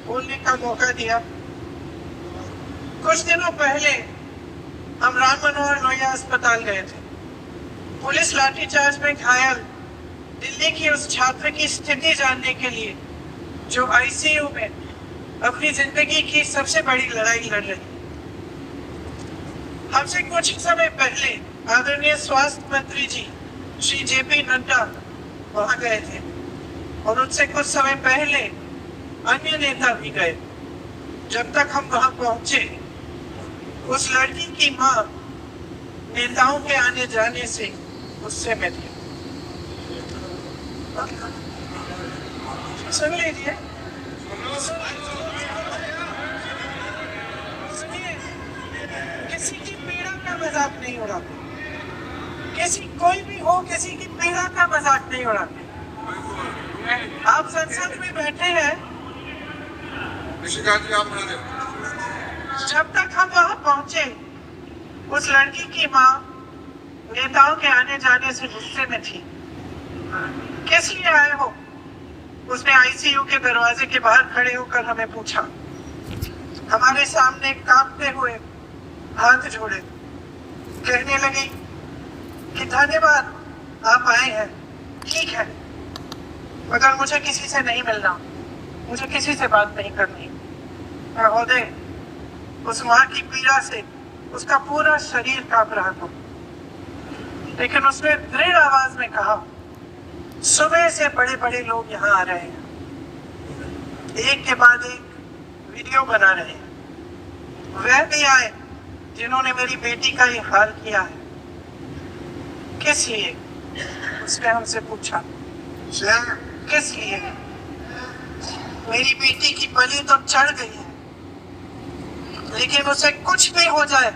बोलने का मौका दिया। कुछ दिनों पहले हम राम मनोहर लोहिया अस्पताल गए थे। पुलिस लाठीचार्ज में घायल दिल्ली की उस छात्र की स्थिति जानने के लिए जो आईसीयू में अपनी जिंदगी की सबसे बड़ी लड़ाई लड़ रही। हमसे कुछ ही समय पहले आदरणीय स्वास्थ्य मंत्री जी श्री जेपी नड्डा वहां गए थे और उनसे कुछ समय पहले अन्य नेता भी गए। जब तक हम वहां पहुंचे उस लड़की की मां नेताओं के आने जाने से गुस्से में थी। सुन लीजिए, किसी की पीड़ा का मजाक नहीं उड़ाते, कोई भी हो किसी की पीड़ा का मजाक नहीं उड़ाते। आप संसद में बैठे हैं, जब तक हम वहां पहुंचे उस लड़की की मां नेताओं के आने जाने से गुस्से में थी। किस लिए आए हो? उसने आईसीयू के दरवाजे के बाहर खड़े होकर हमें पूछा। हमारे सामने कांपते हुए हाथ जोड़े कहने लगी कि धन्यवाद आप आए हैं, ठीक है, मगर मुझे किसी से नहीं मिलना, मुझे किसी से बात नहीं करनी। महोदय, उस माँ की पीड़ा से उसका पूरा शरीर कांप रहा था, लेकिन उसने दृढ़ आवाज में कहा, सुबह से बड़े बड़े लोग यहाँ आ रहे हैं, एक के बाद एक वीडियो बना रहे हैं, वह भी आए जिन्होंने मेरी बेटी का ये हाल किया है। किस लिए? उसने हमसे पूछा, किस लिए? मेरी बेटी की बलि तो चढ़ गई है, लेकिन उसे कुछ भी हो जाए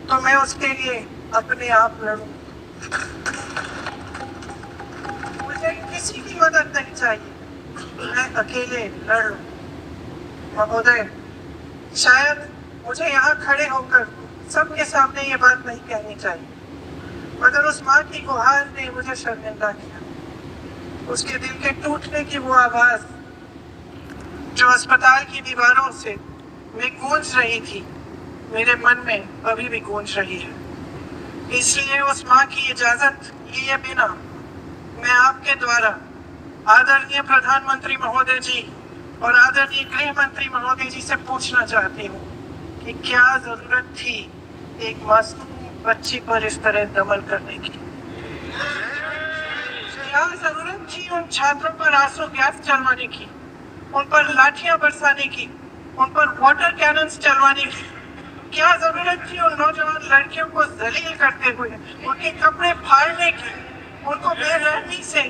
तो मैं उसके लिए अपने आप लड़ूं। मुझे किसी की मदद नहीं चाहिए, मैं अकेले लड़ लूं। महोदय, शायद मुझे यहाँ खड़े होकर सबके सामने ये बात नहीं कहनी चाहिए, मगर उस माँ की गुहार ने मुझे शर्मिंदा किया। उसके दिल के टूटने की वो आवाज जो अस्पताल की दीवारों से में गूंज रही थी, मेरे मन में अभी भी गूंज रही है। इसलिए उस माँ की इजाजत लिए बिना मैं आपके द्वारा आदरणीय प्रधानमंत्री महोदय जी और आदरणीय गृह मंत्री महोदय जी से पूछना चाहती हूँ कि क्या जरूरत थी एक मासूम बच्ची पर इस तरह दमन करने की? क्या जरूरत थी उन छात्रों पर आंसू गैस चलवाने की, उन पर लाठियां बरसाने की, उन पर वाटर कैनन्स चलवाने की? क्या जरूरत थी उन नौजवान लड़कियों को जलील करते हुए उनके कपड़े फाड़ने की, उनको बेरहमी से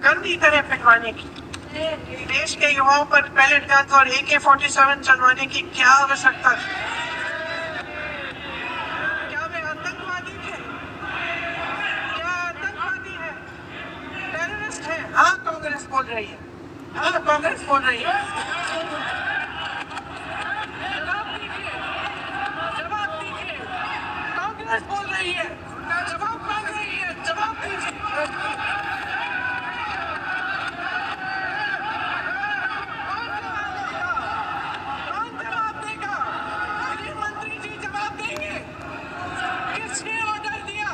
गंदी तरह पिटवाने की? देश के युवाओं पर पैलेट गन्स और AK-47 चलवाने की क्या आवश्यकता थी? क्या वे आतंकवादी थे? क्या आतंकवादी है? टेररिस्ट है? हाँ, कांग्रेस बोल रही है, हाँ, कांग्रेस बोल रही है। कांग्रेस बोल रही है, जवाब मांग रही है, जवाब दीजिए। कौन जवाब देगा? गृह मंत्री जी जवाब देंगे। किसने ऑर्डर दिया?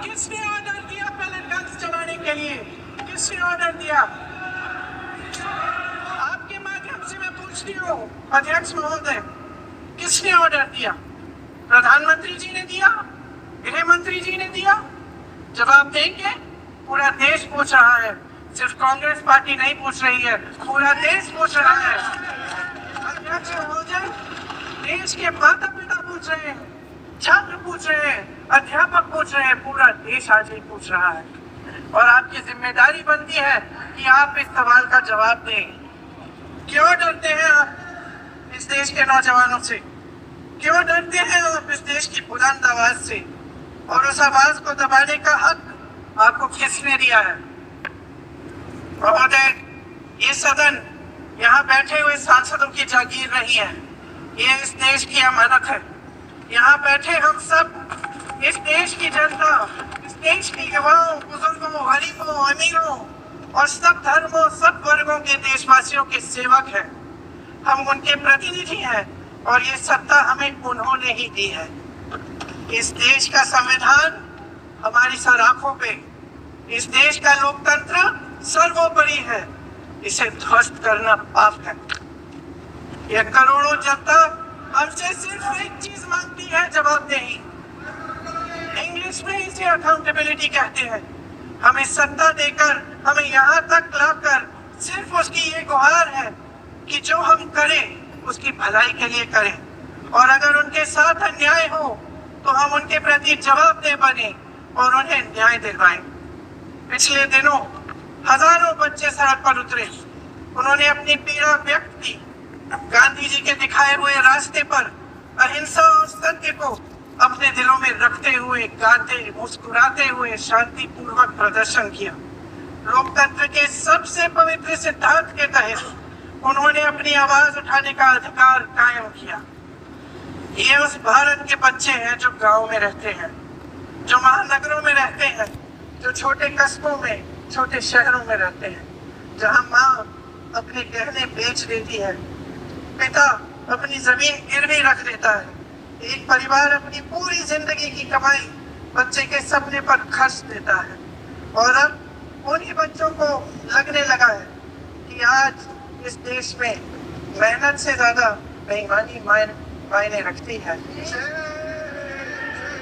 किसने ऑर्डर दिया पैलेट गन्स चलाने के लिए? किसने ऑर्डर दिया? आपके माध्यम से मैं पूछती हूँ अध्यक्ष महोदय, किसने ऑर्डर दिया? प्रधानमंत्री जी ने दिया? गृह मंत्री जी ने दिया? जवाब देंगे? पूरा देश पूछ रहा है, सिर्फ कांग्रेस पार्टी नहीं पूछ रही है, पूरा देश पूछ रहा है। अध्यक्ष महोदय, देश के माता पिता पूछ रहे हैं, छात्र पूछ रहे हैं, अध्यापक पूछ रहे हैं, पूरा देश आज ही पूछ रहा है। और आपकी जिम्मेदारी बनती है कि आप इस सवाल का जवाब दें। क्यों डरते हैं आप इस देश के नौजवानों से? क्यों डरते हैं आप इस देश की बुलंद आवाज से? और उस आवाज को दबाने का हक आपको किसने दिया है? महोदय, ये सदन यहाँ बैठे हुए सांसदों की जागीर नहीं है, ये इस देश की अमानत है। यहाँ बैठे हम सब इस देश की जनता, इस देश के युवाओं, बुजुर्गों, गरीबों, अमीरों और सब धर्मों, सब वर्गों के देशवासियों के सेवक हैं। हम उनके प्रतिनिधि हैं और ये सत्ता हमें उन्होंने ही दी है। इस देश का संविधान हमारी सर आंखों पे, इस देश का लोकतंत्र सर्वोपरि है। इसे ध्वस्त करना पाप है। यह करोड़ों जनता हमसे सिर्फ एक चीज मांगती है, जवाबदेही। इंग्लिश में इसे अकाउंटेबिलिटी कहते हैं। हमें सत्ता देकर, हमें यहाँ तक लाकर सिर्फ उसकी ये गुहार है कि जो हम करें उसकी भलाई के लिए करें, और अगर उनके साथ अन्याय हो तो हम उनके प्रति जवाबदेह बने और उन्हें न्याय दिलवाएं। पिछले दिनों हजारों बच्चे सड़क पर उतरे। उन्होंने अपनी पीड़ा व्यक्त की। गांधी जी के दिखाए हुए रास्ते पर अहिंसा और सत्य को अपने दिलों में रखते हुए, गाते मुस्कुराते हुए शांतिपूर्वक प्रदर्शन किया। लोकतंत्र के सबसे पवित्र सिद्धांत के तहत उन्होंने अपनी आवाज उठाने का अधिकार कायम किया। ये उस भारत के बच्चे हैं जो गांव में रहते हैं, जो महानगरों में रहते हैं, जो छोटे कस्बों में, छोटे शहरों में रहते हैं, जहां माँ अपने गहने बेच देती है, पिता अपनी जमीन गिरवी रख देता है, एक परिवार अपनी पूरी जिंदगी की कमाई बच्चे के सपने पर खर्च देता है। और अब उन्हीं बच्चों को लगने लगा है कि आज इस देश में मेहनत से ज्यादा बेईमानी मायने रखती है,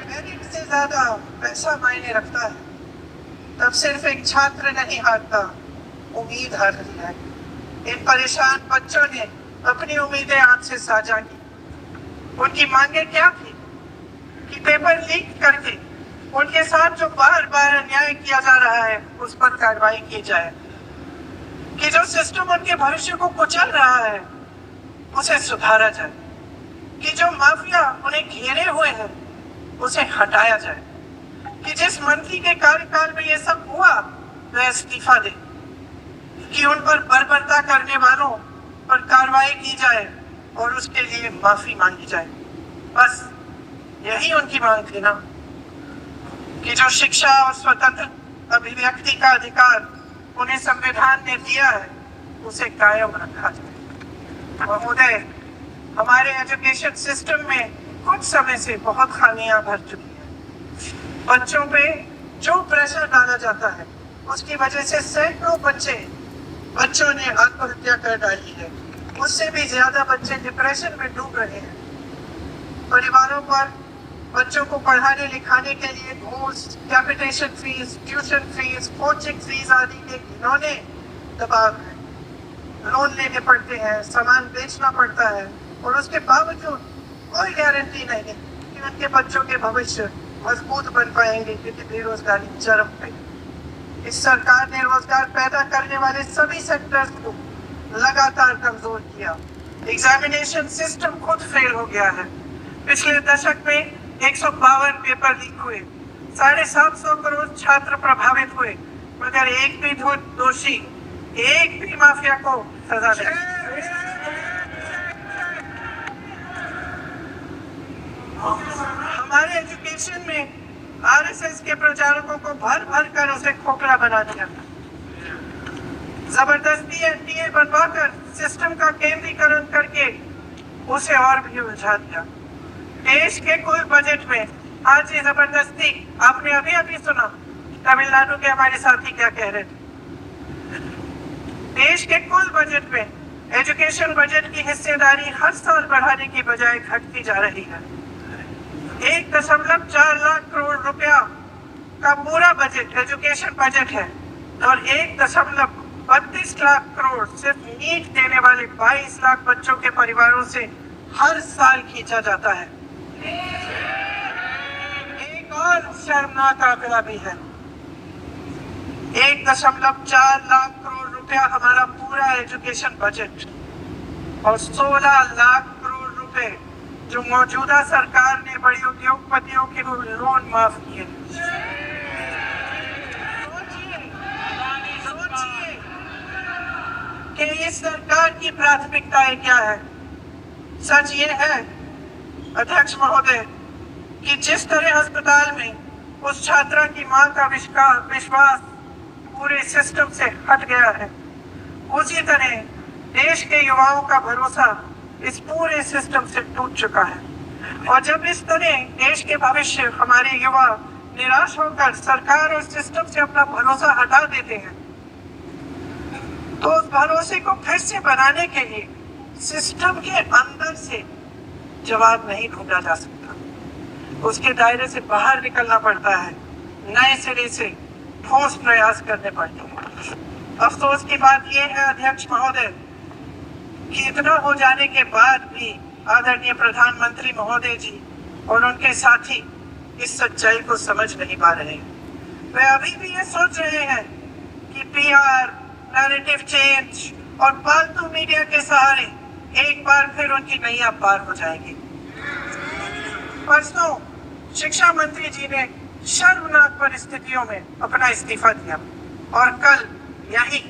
मेरिट से ज्यादा पैसा मायने रखता है। तब सिर्फ एक छात्र नहीं हारता, उम्मीद हारती है। इन परेशान बच्चों ने अपनी उम्मीदें आपसे साझा की। उनकी मांगे क्या थी कि पेपर लीक करके उनके साथ जो बार बार अन्याय किया जा रहा है उस पर कार्रवाई की जाए, कि जो सिस्टम उनके भविष्य को कुचल रहा है उसे सुधारा जाए, कि जो माफिया उन्हें घेरे हुए हैं उसे हटाया जाए, कि जिस मंत्री के कार्यकाल में ये सब हुआ वह इस्तीफा दे, कि उन पर बर्बरता करने वालों पर कार्रवाई की जाए और उसके लिए माफी मांगी जाए। बस यही उनकी मांग थी ना, कि जो शिक्षा और स्वतंत्र अभिव्यक्ति का अधिकार उन्हें संविधान ने दिया है उसे कायम रखा जाए। महोदय, हमारे एजुकेशन सिस्टम में कुछ समय से बहुत खामियां भर चुकी हैं। बच्चों पे जो प्रेशर डाला जाता है उसकी वजह से सैकड़ों बच्चों ने आत्महत्या कर डाली है। उससे भी ज्यादा बच्चे डिप्रेशन में डूब रहे हैं। परिवारों पर बच्चों को पढ़ाने लिखाने के लिए घूस, capitation fees, tuition fees, coaching fees आदि के घिनौने दबाव है। लोन लेने पड़ते हैं, सामान बेचना पड़ता है, और उसके बावजूद कोई गारंटी नहीं कि उनके बच्चों के भविष्य मजबूत बन पाएंगे, क्योंकि बेरोजगारी चरम पे। इस सरकार ने रोजगार पैदा करने वाले सभी सेक्टर्स को लगातार कमजोर किया। एग्जामिनेशन सिस्टम खुद फेल हो गया है। पिछले दशक में 152 पेपर लीक हुए, 750 करोड़ छात्र प्रभावित हुए, मगर एक भी दोषी, एक भी माफिया को सजा नहीं। हमारे एजुकेशन में आरएसएस के प्रचारकों को भर भर कर उसे खोखला बना दिया, जबरदस्ती एनडीए बनवाकर सिस्टम का केंद्रीकरण करके उसे और भी उलझा दिया। देश के कुल बजट में आज ये जबरदस्ती, आपने अभी अभी सुना तमिलनाडु के हमारे साथी क्या कह रहे थे। देश के कुल बजट में एजुकेशन बजट की हिस्सेदारी हर साल बढ़ाने की बजाय घटती जा रही है। 1.4 लाख करोड़ रुपया का पूरा बजट एजुकेशन बजट है, और 1.32 लाख करोड़ सिर्फ नीट देने वाले 22 लाख बच्चों के परिवारों से हर साल खींचा जाता है। एक और शर्मनाक आंकड़ा भी है, 1.4 लाख करोड़ रुपया हमारा पूरा एजुकेशन बजट, और 16 लाख करोड़ रुपए जो मौजूदा सरकार ने बड़ी उद्योगपतियों के लोन माफ किए। सोचिए कि इस सरकार की प्राथमिकताएं क्या है। सच ये है अध्यक्ष महोदय कि जिस तरह अस्पताल में उस छात्रा की मां का विश्वास पूरे सिस्टम से हट गया है, उसी तरह देश के युवाओं का भरोसा इस पूरे सिस्टम से टूट चुका है। और जब इस तरह देश के भविष्य हमारे युवा निराश होकर सरकार और सिस्टम से अपना भरोसा हटा देते हैं, तो उस भरोसे को फिर से बनाने के लिए सिस्टम के अंदर से जवाब नहीं ढूंढा जा सकता, उसके दायरे से बाहर निकलना पड़ता है, नए सिरे से ठोस प्रयास करने पड़ते हैं। अफसोस की बात यह है अध्यक्ष महोदय कि इतना हो जाने के बाद भी आदरणीय प्रधानमंत्री महोदय जी और उनके साथी इस सच्चाई को समझ नहीं पा रहे हैं। वे अभी भी ये सोच रहे हैं कि पीआर, नैरेटिव चेंज और फालतू मीडिया के सहारे एक बार फिर उनकी नैया पार हो जाएगी। परसों शिक्षा मंत्री जी ने शर्मनाक परिस्थितियों में अपना इस्तीफा दिया और कल यही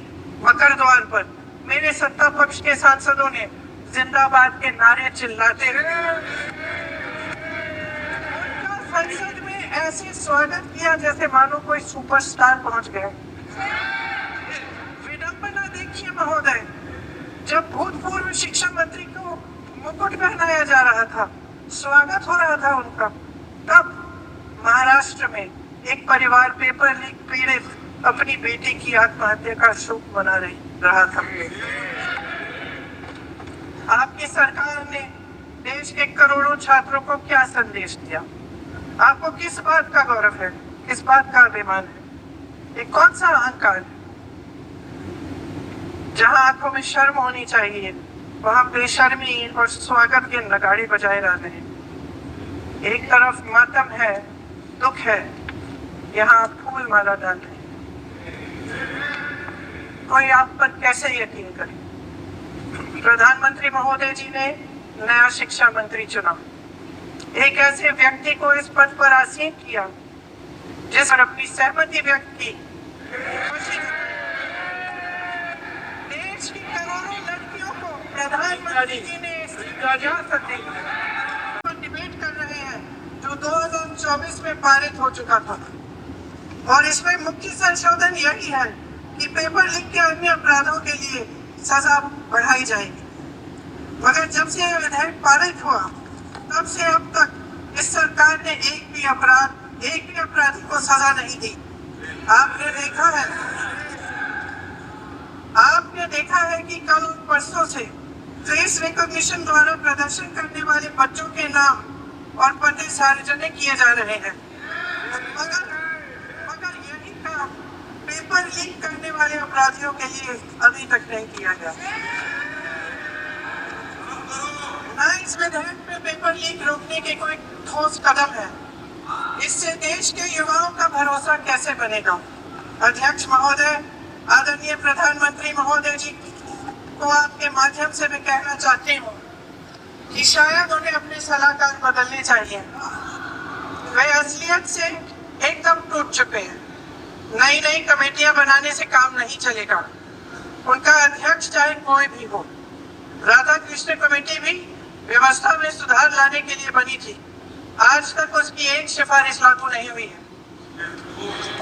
मकर द्वार पर मेरे सत्ता पक्ष के सांसदों ने जिंदाबाद के नारे चिल्लाते हुए उनका संसद में ऐसे स्वागत किया जैसे मानो कोई सुपरस्टार पहुंच गए। विडंबना देखिए महोदय, जब भूतपूर्व शिक्षा मंत्री को मुकुट पहनाया जा रहा था, स्वागत हो रहा था उनका, तब महाराष्ट्र में एक परिवार पेपर लीक पीड़ित अपनी बेटी की आत्महत्या का शोक मना रहा था। आपकी सरकार ने देश के करोड़ों छात्रों को क्या संदेश दिया? आपको किस बात का गौरव है, किस बात का अभिमान है, ये कौन सा अहंकार है? जहां आंखों में शर्म होनी चाहिए वहां बेशर्मी और स्वागत के नगाड़े बजाए रह रहे हैं। एक तरफ मातम है, दुख है, यहाँ फूल माला डाल रहे हैं। कोई आप पर कैसे यकीन करे? प्रधानमंत्री महोदय जी ने नया शिक्षा मंत्री चुना, एक ऐसे व्यक्ति को इस पद पर आसीन किया जिस पर अपनी सहमति व्यक्त की। देश की करोड़ों लड़कियों को प्रधानमंत्री जी ने डिबेट कर रहे हैं जो 2024 में पारित हो चुका था, और इसमें मुख्य संशोधन यही है कि पेपर लीक के अन्य अपराधों के लिए सजा बढ़ाई जाएगी। मगर जब से यह विधेयक पारित हुआ तब से अब तक इस सरकार ने एक भी अपराधी को सजा नहीं दी। आपने देखा है कि कल परसों से फेस रिकॉग्निशन द्वारा प्रदर्शन करने वाले बच्चों के नाम और पते सार्वजनिक किए जा रहे हैं, मगर यही काम पेपर लीक करने वाले अपराधियों के लिए अभी तक नहीं किया गया। न इस विधेयक में पेपर लीक रोकने के कोई ठोस कदम है। इससे देश के युवाओं का भरोसा कैसे बनेगा? अध्यक्ष महोदय, आदरणीय प्रधानमंत्री महोदय जी को आपके माध्यम से मैं कहना चाहती हूँ कि शायद उन्हें अपने सलाहकार बदलने चाहिए। वे असलियत से एकदम टूट चुके हैं। नई नई कमेटियां बनाने से काम नहीं चलेगा। उनका अध्यक्ष चाहे कोई भी हो, राधा कृष्ण कमेटी भी व्यवस्था में सुधार लाने के लिए बनी थी, आज तक उसकी एक सिफारिश लागू नहीं हुई है।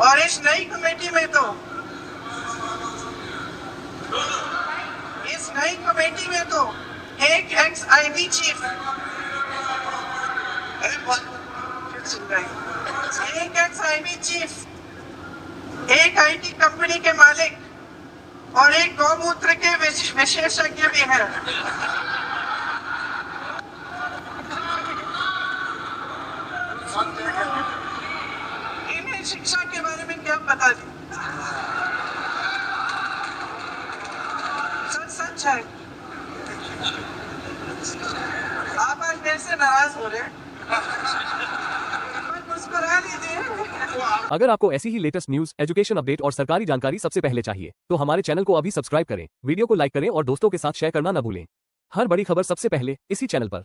और इस नई कमेटी में तो एक एक्स-आईबी चीफ, एक आईटी कंपनी के मालिक और एक गौमूत्र के विशेषज्ञ भी हैं। इन्हें शिक्षा के बारे में क्या पता जी? सच है। आप आज मेरे से नाराज हो रहे हैं, मुस्कुरा लीजिए। अगर आपको ऐसी ही लेटेस्ट न्यूज, एजुकेशन अपडेट और सरकारी जानकारी सबसे पहले चाहिए तो हमारे चैनल को अभी सब्सक्राइब करें, वीडियो को लाइक करें और दोस्तों के साथ शेयर करना न भूलें। हर बड़ी खबर सबसे पहले इसी चैनल पर।